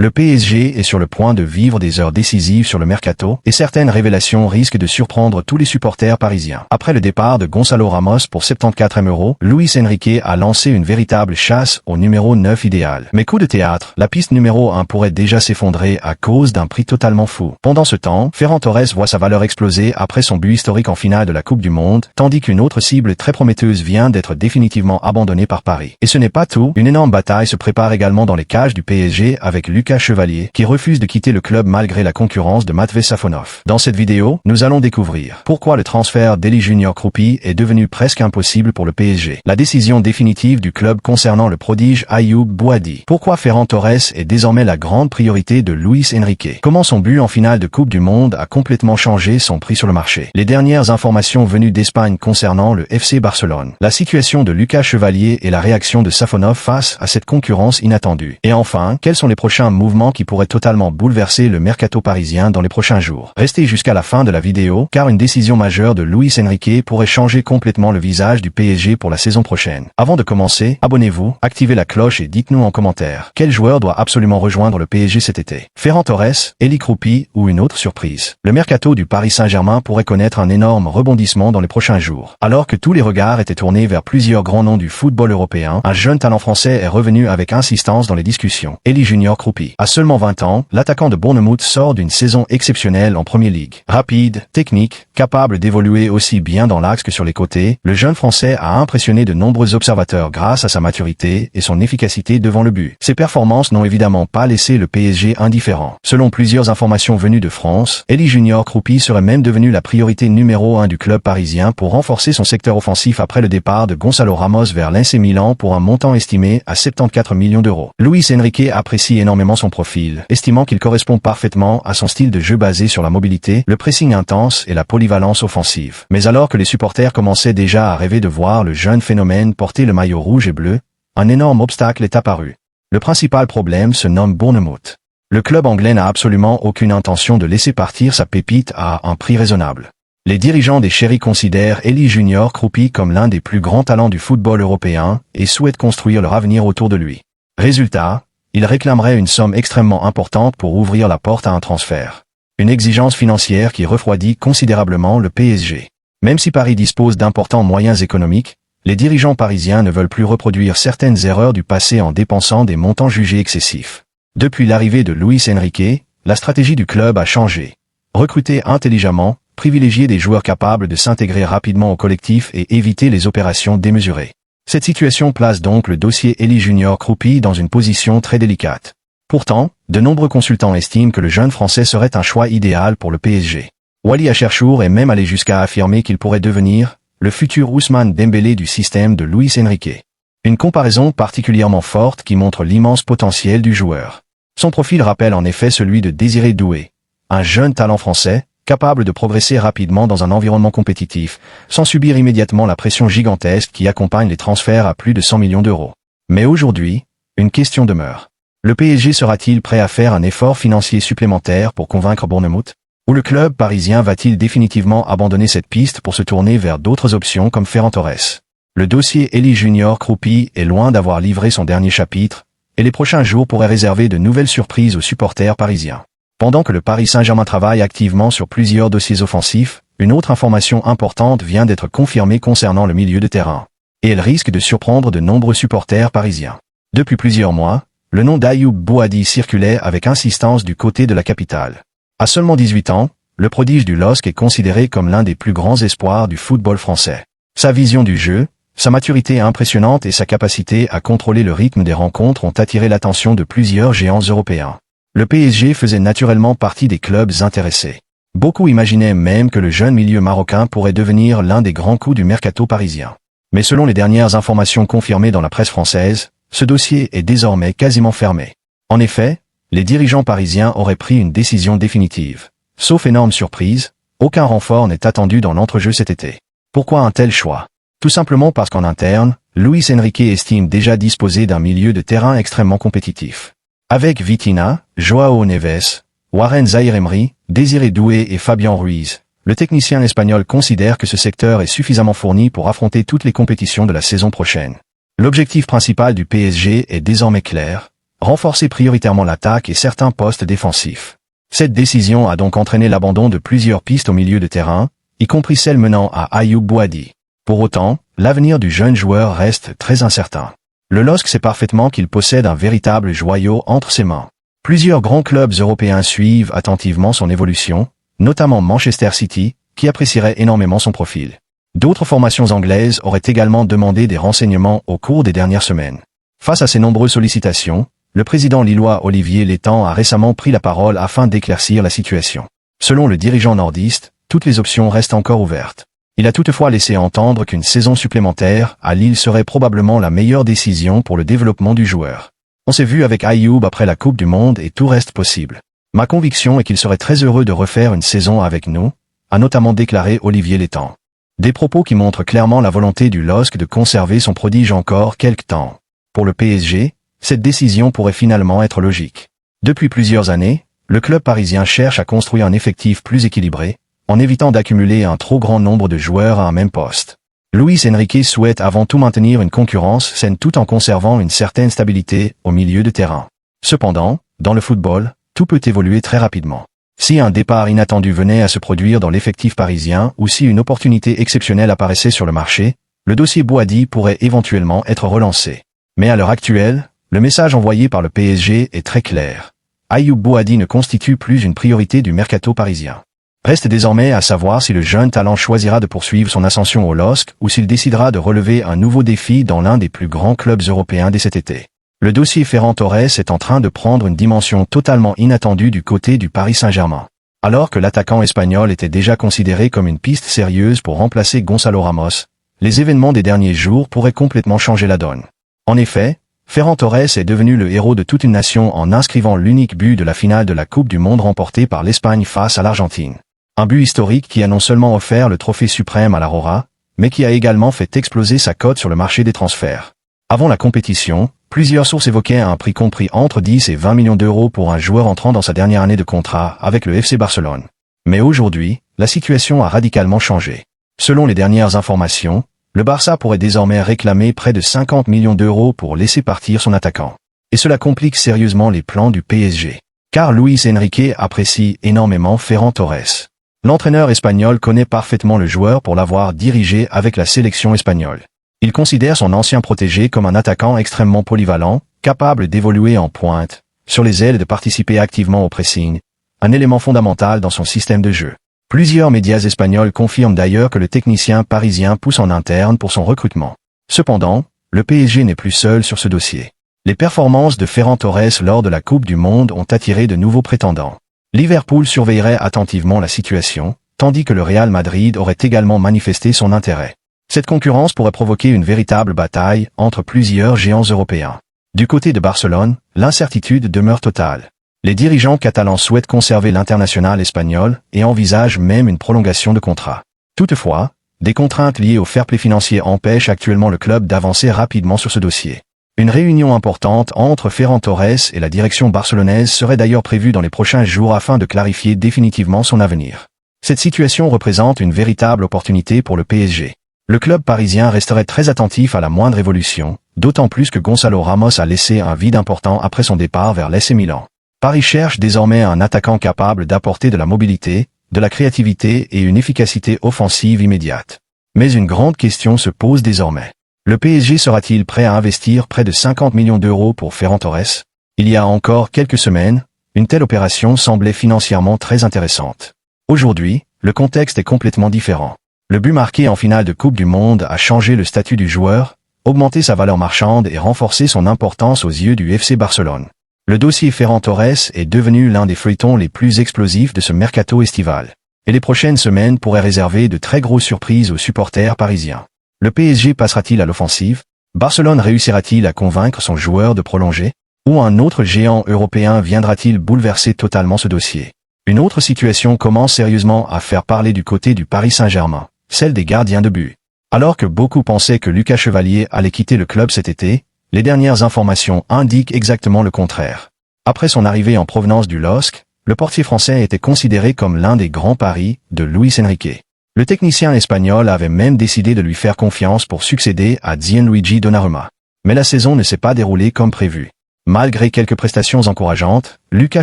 Le PSG est sur le point de vivre des heures décisives sur le mercato et certaines révélations risquent de surprendre tous les supporters parisiens. Après le départ de Gonçalo Ramos pour 74 M €, Luis Enrique a lancé une véritable chasse au numéro 9 idéal. Mais coup de théâtre, la piste numéro 1 pourrait déjà s'effondrer à cause d'un prix totalement fou. Pendant ce temps, Ferran Torres voit sa valeur exploser après son but historique en finale de la Coupe du Monde, tandis qu'une autre cible très prometteuse vient d'être définitivement abandonnée par Paris. Et ce n'est pas tout, une énorme bataille se prépare également dans les cages du PSG avec Lucas Chevalier, qui refuse de quitter le club malgré la concurrence de Matvei Safonov. Dans cette vidéo, nous allons découvrir pourquoi le transfert d'Elie Junior Kroupi est devenu presque impossible pour le PSG, la décision définitive du club concernant le prodige Ayoub Bouadi, pourquoi Ferran Torres est désormais la grande priorité de Luis Enrique, comment son but en finale de Coupe du Monde a complètement changé son prix sur le marché, les dernières informations venues d'Espagne concernant le FC Barcelone, la situation de Lucas Chevalier et la réaction de Safonov face à cette concurrence inattendue, et enfin, quels sont les prochains mouvement qui pourrait totalement bouleverser le mercato parisien dans les prochains jours. Restez jusqu'à la fin de la vidéo, car une décision majeure de Luis Enrique pourrait changer complètement le visage du PSG pour la saison prochaine. Avant de commencer, abonnez-vous, activez la cloche et dites-nous en commentaire, quel joueur doit absolument rejoindre le PSG cet été? Ferran Torres, Elie Kroupi ou une autre surprise? Le mercato du Paris Saint-Germain pourrait connaître un énorme rebondissement dans les prochains jours. Alors que tous les regards étaient tournés vers plusieurs grands noms du football européen, un jeune talent français est revenu avec insistance dans les discussions. Elie Junior Kroupi. À seulement 20 ans, l'attaquant de Bournemouth sort d'une saison exceptionnelle en Premier League. Rapide, technique, capable d'évoluer aussi bien dans l'axe que sur les côtés, le jeune Français a impressionné de nombreux observateurs grâce à sa maturité et son efficacité devant le but. Ses performances n'ont évidemment pas laissé le PSG indifférent. Selon plusieurs informations venues de France, Elie Junior Kroupi serait même devenu la priorité numéro 1 du club parisien pour renforcer son secteur offensif après le départ de Gonçalo Ramos vers l'AC Milan pour un montant estimé à 74 millions d'euros. Luis Enrique apprécie énormément son profil, estimant qu'il correspond parfaitement à son style de jeu basé sur la mobilité, le pressing intense et la polyvalence offensive. Mais alors que les supporters commençaient déjà à rêver de voir le jeune phénomène porter le maillot rouge et bleu, un énorme obstacle est apparu. Le principal problème se nomme Bournemouth. Le club anglais n'a absolument aucune intention de laisser partir sa pépite à un prix raisonnable. Les dirigeants des Cherries considèrent Elie Junior Kroupi comme l'un des plus grands talents du football européen et souhaitent construire leur avenir autour de lui. Résultat, il réclamerait une somme extrêmement importante pour ouvrir la porte à un transfert. Une exigence financière qui refroidit considérablement le PSG. Même si Paris dispose d'importants moyens économiques, les dirigeants parisiens ne veulent plus reproduire certaines erreurs du passé en dépensant des montants jugés excessifs. Depuis l'arrivée de Luis Enrique, la stratégie du club a changé. Recruter intelligemment, privilégier des joueurs capables de s'intégrer rapidement au collectif et éviter les opérations démesurées. Cette situation place donc le dossier Elie Junior Kroupi dans une position très délicate. Pourtant, de nombreux consultants estiment que le jeune Français serait un choix idéal pour le PSG. Wally Acherchour est même allé jusqu'à affirmer qu'il pourrait devenir le futur Ousmane Dembélé du système de Luis Enrique. Une comparaison particulièrement forte qui montre l'immense potentiel du joueur. Son profil rappelle en effet celui de Désiré Doué, un jeune talent français, capable de progresser rapidement dans un environnement compétitif, sans subir immédiatement la pression gigantesque qui accompagne les transferts à plus de 100 millions d'euros. Mais aujourd'hui, une question demeure. Le PSG sera-t-il prêt à faire un effort financier supplémentaire pour convaincre Bournemouth? Ou le club parisien va-t-il définitivement abandonner cette piste pour se tourner vers d'autres options comme Ferran Torres? Le dossier Elie Junior Kroupi est loin d'avoir livré son dernier chapitre, et les prochains jours pourraient réserver de nouvelles surprises aux supporters parisiens. Pendant que le Paris Saint-Germain travaille activement sur plusieurs dossiers offensifs, une autre information importante vient d'être confirmée concernant le milieu de terrain. Et elle risque de surprendre de nombreux supporters parisiens. Depuis plusieurs mois, le nom d'Ayoub Bouadi circulait avec insistance du côté de la capitale. À seulement 18 ans, le prodige du LOSC est considéré comme l'un des plus grands espoirs du football français. Sa vision du jeu, sa maturité impressionnante et sa capacité à contrôler le rythme des rencontres ont attiré l'attention de plusieurs géants européens. Le PSG faisait naturellement partie des clubs intéressés. Beaucoup imaginaient même que le jeune milieu marocain pourrait devenir l'un des grands coups du mercato parisien. Mais selon les dernières informations confirmées dans la presse française, ce dossier est désormais quasiment fermé. En effet, les dirigeants parisiens auraient pris une décision définitive. Sauf énorme surprise, aucun renfort n'est attendu dans l'entrejeu cet été. Pourquoi un tel choix? Tout simplement parce qu'en interne, Luis Enrique estime déjà disposer d'un milieu de terrain extrêmement compétitif. Avec Vitinha, Joao Neves, Warren Zaïre-Emery, Désiré Doué et Fabian Ruiz, le technicien espagnol considère que ce secteur est suffisamment fourni pour affronter toutes les compétitions de la saison prochaine. L'objectif principal du PSG est désormais clair, renforcer prioritairement l'attaque et certains postes défensifs. Cette décision a donc entraîné l'abandon de plusieurs pistes au milieu de terrain, y compris celle menant à Ayoub Boadi. Pour autant, l'avenir du jeune joueur reste très incertain. Le LOSC sait parfaitement qu'il possède un véritable joyau entre ses mains. Plusieurs grands clubs européens suivent attentivement son évolution, notamment Manchester City, qui apprécierait énormément son profil. D'autres formations anglaises auraient également demandé des renseignements au cours des dernières semaines. Face à ces nombreuses sollicitations, le président lillois Olivier Létang a récemment pris la parole afin d'éclaircir la situation. Selon le dirigeant nordiste, toutes les options restent encore ouvertes. Il a toutefois laissé entendre qu'une saison supplémentaire à Lille serait probablement la meilleure décision pour le développement du joueur. On s'est vu avec Ayoub après la Coupe du Monde et tout reste possible. Ma conviction est qu'il serait très heureux de refaire une saison avec nous, a notamment déclaré Olivier Létang. Des propos qui montrent clairement la volonté du LOSC de conserver son prodige encore quelque temps. Pour le PSG, cette décision pourrait finalement être logique. Depuis plusieurs années, le club parisien cherche à construire un effectif plus équilibré, en évitant d'accumuler un trop grand nombre de joueurs à un même poste. Luis Enrique souhaite avant tout maintenir une concurrence saine tout en conservant une certaine stabilité au milieu de terrain. Cependant, dans le football, tout peut évoluer très rapidement. Si un départ inattendu venait à se produire dans l'effectif parisien ou si une opportunité exceptionnelle apparaissait sur le marché, le dossier Boadi pourrait éventuellement être relancé. Mais à l'heure actuelle, le message envoyé par le PSG est très clair. Ayoub Boadi ne constitue plus une priorité du mercato parisien. Reste désormais à savoir si le jeune talent choisira de poursuivre son ascension au LOSC ou s'il décidera de relever un nouveau défi dans l'un des plus grands clubs européens dès cet été. Le dossier Ferran Torres est en train de prendre une dimension totalement inattendue du côté du Paris Saint-Germain. Alors que l'attaquant espagnol était déjà considéré comme une piste sérieuse pour remplacer Gonzalo Ramos, les événements des derniers jours pourraient complètement changer la donne. En effet, Ferran Torres est devenu le héros de toute une nation en inscrivant l'unique but de la finale de la Coupe du Monde remportée par l'Espagne face à l'Argentine. Un but historique qui a non seulement offert le trophée suprême à la Rora, mais qui a également fait exploser sa cote sur le marché des transferts. Avant la compétition, plusieurs sources évoquaient un prix compris entre 10 et 20 millions d'euros pour un joueur entrant dans sa dernière année de contrat avec le FC Barcelone. Mais aujourd'hui, la situation a radicalement changé. Selon les dernières informations, le Barça pourrait désormais réclamer près de 50 millions d'euros pour laisser partir son attaquant. Et cela complique sérieusement les plans du PSG. Car Luis Enrique apprécie énormément Ferran Torres. L'entraîneur espagnol connaît parfaitement le joueur pour l'avoir dirigé avec la sélection espagnole. Il considère son ancien protégé comme un attaquant extrêmement polyvalent, capable d'évoluer en pointe, sur les ailes et de participer activement au pressing, un élément fondamental dans son système de jeu. Plusieurs médias espagnols confirment d'ailleurs que le technicien parisien pousse en interne pour son recrutement. Cependant, le PSG n'est plus seul sur ce dossier. Les performances de Ferran Torres lors de la Coupe du Monde ont attiré de nouveaux prétendants. Liverpool surveillerait attentivement la situation, tandis que le Real Madrid aurait également manifesté son intérêt. Cette concurrence pourrait provoquer une véritable bataille entre plusieurs géants européens. Du côté de Barcelone, l'incertitude demeure totale. Les dirigeants catalans souhaitent conserver l'international espagnol et envisagent même une prolongation de contrat. Toutefois, des contraintes liées au fair play financier empêchent actuellement le club d'avancer rapidement sur ce dossier. Une réunion importante entre Ferran Torres et la direction barcelonaise serait d'ailleurs prévue dans les prochains jours afin de clarifier définitivement son avenir. Cette situation représente une véritable opportunité pour le PSG. Le club parisien resterait très attentif à la moindre évolution, d'autant plus que Gonzalo Ramos a laissé un vide important après son départ vers l'AC Milan. Paris cherche désormais un attaquant capable d'apporter de la mobilité, de la créativité et une efficacité offensive immédiate. Mais une grande question se pose désormais. Le PSG sera-t-il prêt à investir près de 50 millions d'euros pour Ferran Torres? Il y a encore quelques semaines, une telle opération semblait financièrement très intéressante. Aujourd'hui, le contexte est complètement différent. Le but marqué en finale de Coupe du Monde a changé le statut du joueur, augmenté sa valeur marchande et renforcé son importance aux yeux du FC Barcelone. Le dossier Ferran Torres est devenu l'un des feuilletons les plus explosifs de ce mercato estival. Et les prochaines semaines pourraient réserver de très grosses surprises aux supporters parisiens. Le PSG passera-t-il à l'offensive? Barcelone réussira-t-il à convaincre son joueur de prolonger? Ou un autre géant européen viendra-t-il bouleverser totalement ce dossier? Une autre situation commence sérieusement à faire parler du côté du Paris Saint-Germain, celle des gardiens de but. Alors que beaucoup pensaient que Lucas Chevalier allait quitter le club cet été, les dernières informations indiquent exactement le contraire. Après son arrivée en provenance du LOSC, le portier français était considéré comme l'un des grands paris de Luis Enrique. Le technicien espagnol avait même décidé de lui faire confiance pour succéder à Gianluigi Donnarumma. Mais la saison ne s'est pas déroulée comme prévu. Malgré quelques prestations encourageantes, Lucas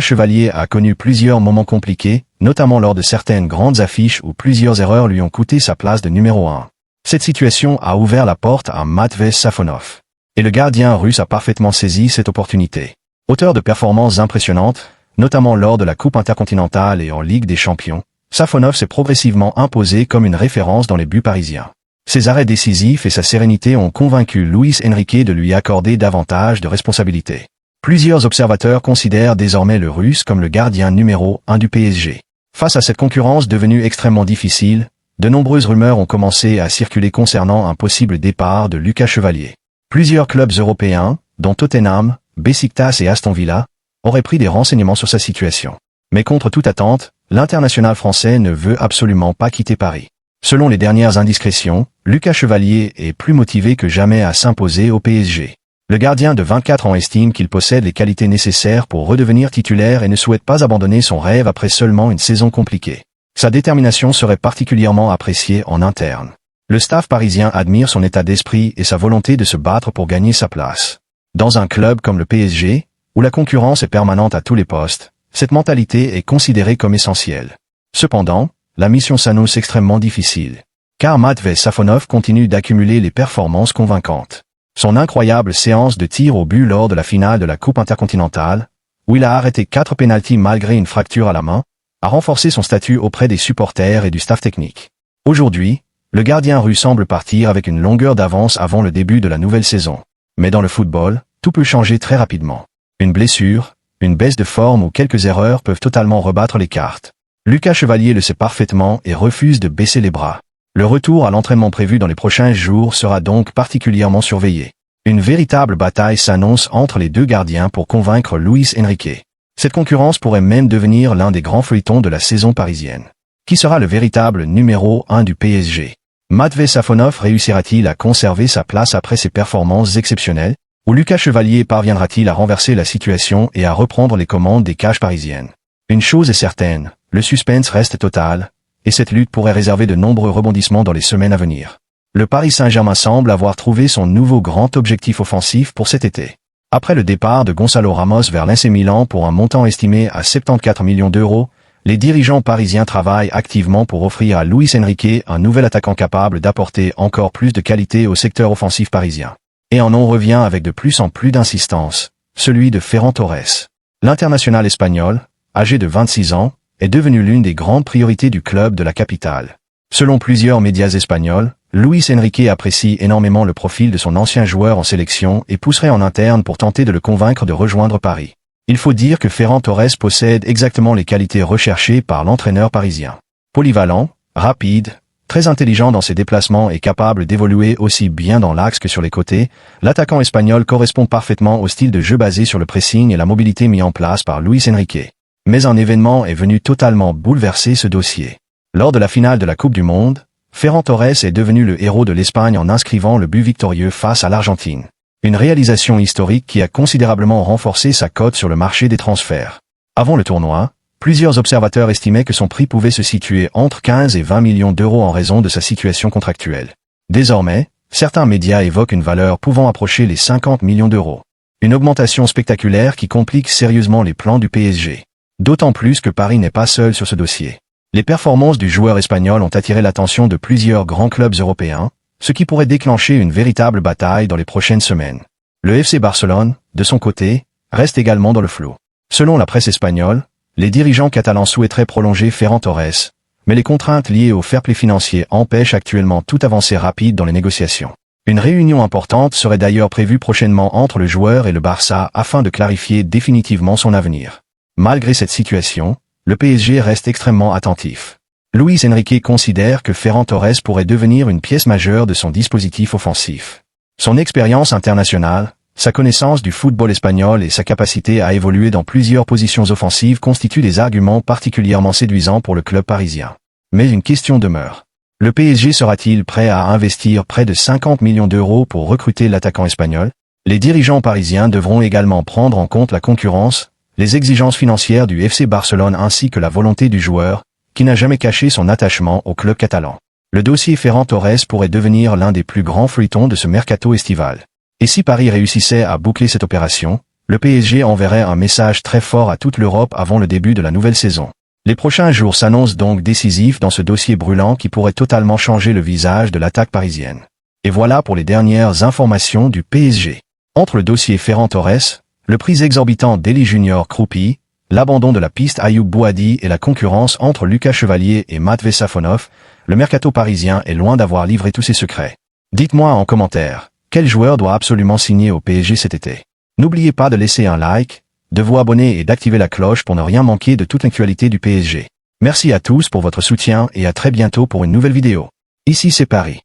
Chevalier a connu plusieurs moments compliqués, notamment lors de certaines grandes affiches où plusieurs erreurs lui ont coûté sa place de numéro 1. Cette situation a ouvert la porte à Matvei Safonov. Et le gardien russe a parfaitement saisi cette opportunité. Auteur de performances impressionnantes, notamment lors de la Coupe intercontinentale et en Ligue des Champions, Safonov s'est progressivement imposé comme une référence dans les buts parisiens. Ses arrêts décisifs et sa sérénité ont convaincu Luis Enrique de lui accorder davantage de responsabilités. Plusieurs observateurs considèrent désormais le Russe comme le gardien numéro 1 du PSG. Face à cette concurrence devenue extrêmement difficile, de nombreuses rumeurs ont commencé à circuler concernant un possible départ de Lucas Chevalier. Plusieurs clubs européens, dont Tottenham, Beşiktaş et Aston Villa, auraient pris des renseignements sur sa situation. Mais contre toute attente, l'international français ne veut absolument pas quitter Paris. Selon les dernières indiscrétions, Lucas Chevalier est plus motivé que jamais à s'imposer au PSG. Le gardien de 24 ans estime qu'il possède les qualités nécessaires pour redevenir titulaire et ne souhaite pas abandonner son rêve après seulement une saison compliquée. Sa détermination serait particulièrement appréciée en interne. Le staff parisien admire son état d'esprit et sa volonté de se battre pour gagner sa place. Dans un club comme le PSG, où la concurrence est permanente à tous les postes, cette mentalité est considérée comme essentielle. Cependant, la mission s'annonce extrêmement difficile. Car Matvei Safonov continue d'accumuler les performances convaincantes. Son incroyable séance de tir au but lors de la finale de la Coupe intercontinentale, où il a arrêté 4 pénaltys malgré une fracture à la main, a renforcé son statut auprès des supporters et du staff technique. Aujourd'hui, le gardien russe semble partir avec une longueur d'avance avant le début de la nouvelle saison. Mais dans le football, tout peut changer très rapidement. Une blessure, une baisse de forme ou quelques erreurs peuvent totalement rebattre les cartes. Lucas Chevalier le sait parfaitement et refuse de baisser les bras. Le retour à l'entraînement prévu dans les prochains jours sera donc particulièrement surveillé. Une véritable bataille s'annonce entre les deux gardiens pour convaincre Luis Enrique. Cette concurrence pourrait même devenir l'un des grands feuilletons de la saison parisienne. Qui sera le véritable numéro 1 du PSG? Matvei Safonov réussira-t-il à conserver sa place après ses performances exceptionnelles? Ou Lucas Chevalier parviendra-t-il à renverser la situation et à reprendre les commandes des cages parisiennes? Une chose est certaine, le suspense reste total, et cette lutte pourrait réserver de nombreux rebondissements dans les semaines à venir. Le Paris Saint-Germain semble avoir trouvé son nouveau grand objectif offensif pour cet été. Après le départ de Gonçalo Ramos vers l'AC Milan pour un montant estimé à 74 millions d'euros, les dirigeants parisiens travaillent activement pour offrir à Luis Enrique un nouvel attaquant capable d'apporter encore plus de qualité au secteur offensif parisien. Et on revient avec de plus en plus d'insistance, celui de Ferran Torres. L'international espagnol, âgé de 26 ans, est devenu l'une des grandes priorités du club de la capitale. Selon plusieurs médias espagnols, Luis Enrique apprécie énormément le profil de son ancien joueur en sélection et pousserait en interne pour tenter de le convaincre de rejoindre Paris. Il faut dire que Ferran Torres possède exactement les qualités recherchées par l'entraîneur parisien. Polyvalent, rapide, très intelligent dans ses déplacements et capable d'évoluer aussi bien dans l'axe que sur les côtés, l'attaquant espagnol correspond parfaitement au style de jeu basé sur le pressing et la mobilité mis en place par Luis Enrique. Mais un événement est venu totalement bouleverser ce dossier. Lors de la finale de la Coupe du Monde, Ferran Torres est devenu le héros de l'Espagne en inscrivant le but victorieux face à l'Argentine. Une réalisation historique qui a considérablement renforcé sa cote sur le marché des transferts. Avant le tournoi, plusieurs observateurs estimaient que son prix pouvait se situer entre 15 et 20 millions d'euros en raison de sa situation contractuelle. Désormais, certains médias évoquent une valeur pouvant approcher les 50 millions d'euros. Une augmentation spectaculaire qui complique sérieusement les plans du PSG. D'autant plus que Paris n'est pas seul sur ce dossier. Les performances du joueur espagnol ont attiré l'attention de plusieurs grands clubs européens, ce qui pourrait déclencher une véritable bataille dans les prochaines semaines. Le FC Barcelone, de son côté, reste également dans le flou. Selon la presse espagnole, les dirigeants catalans souhaiteraient prolonger Ferran Torres, mais les contraintes liées au fair play financier empêchent actuellement toute avancée rapide dans les négociations. Une réunion importante serait d'ailleurs prévue prochainement entre le joueur et le Barça afin de clarifier définitivement son avenir. Malgré cette situation, le PSG reste extrêmement attentif. Luis Enrique considère que Ferran Torres pourrait devenir une pièce majeure de son dispositif offensif. Son expérience internationale, sa connaissance du football espagnol et sa capacité à évoluer dans plusieurs positions offensives constituent des arguments particulièrement séduisants pour le club parisien. Mais une question demeure. Le PSG sera-t-il prêt à investir près de 50 millions d'euros pour recruter l'attaquant espagnol? Les dirigeants parisiens devront également prendre en compte la concurrence, les exigences financières du FC Barcelone ainsi que la volonté du joueur, qui n'a jamais caché son attachement au club catalan. Le dossier Ferran Torres pourrait devenir l'un des plus grands feuilletons de ce mercato estival. Et si Paris réussissait à boucler cette opération, Le PSG enverrait un message très fort à toute l'Europe avant le début de la nouvelle saison. Les prochains jours s'annoncent donc décisifs dans ce dossier brûlant qui pourrait totalement changer le visage de l'attaque parisienne. Et voilà pour les dernières informations du PSG. Entre le dossier Ferran-Torres, le prix exorbitant d'Elie Junior Kroupi, l'abandon de la piste Ayoub Bouhaddi et la concurrence entre Lucas Chevalier et Matvey Safonov, le mercato parisien est loin d'avoir livré tous ses secrets. Dites-moi en commentaire, quel joueur doit absolument signer au PSG cet été? N'oubliez pas de laisser un like, de vous abonner et d'activer la cloche pour ne rien manquer de toute l'actualité du PSG. Merci à tous pour votre soutien et à très bientôt pour une nouvelle vidéo. Ici c'est Paris.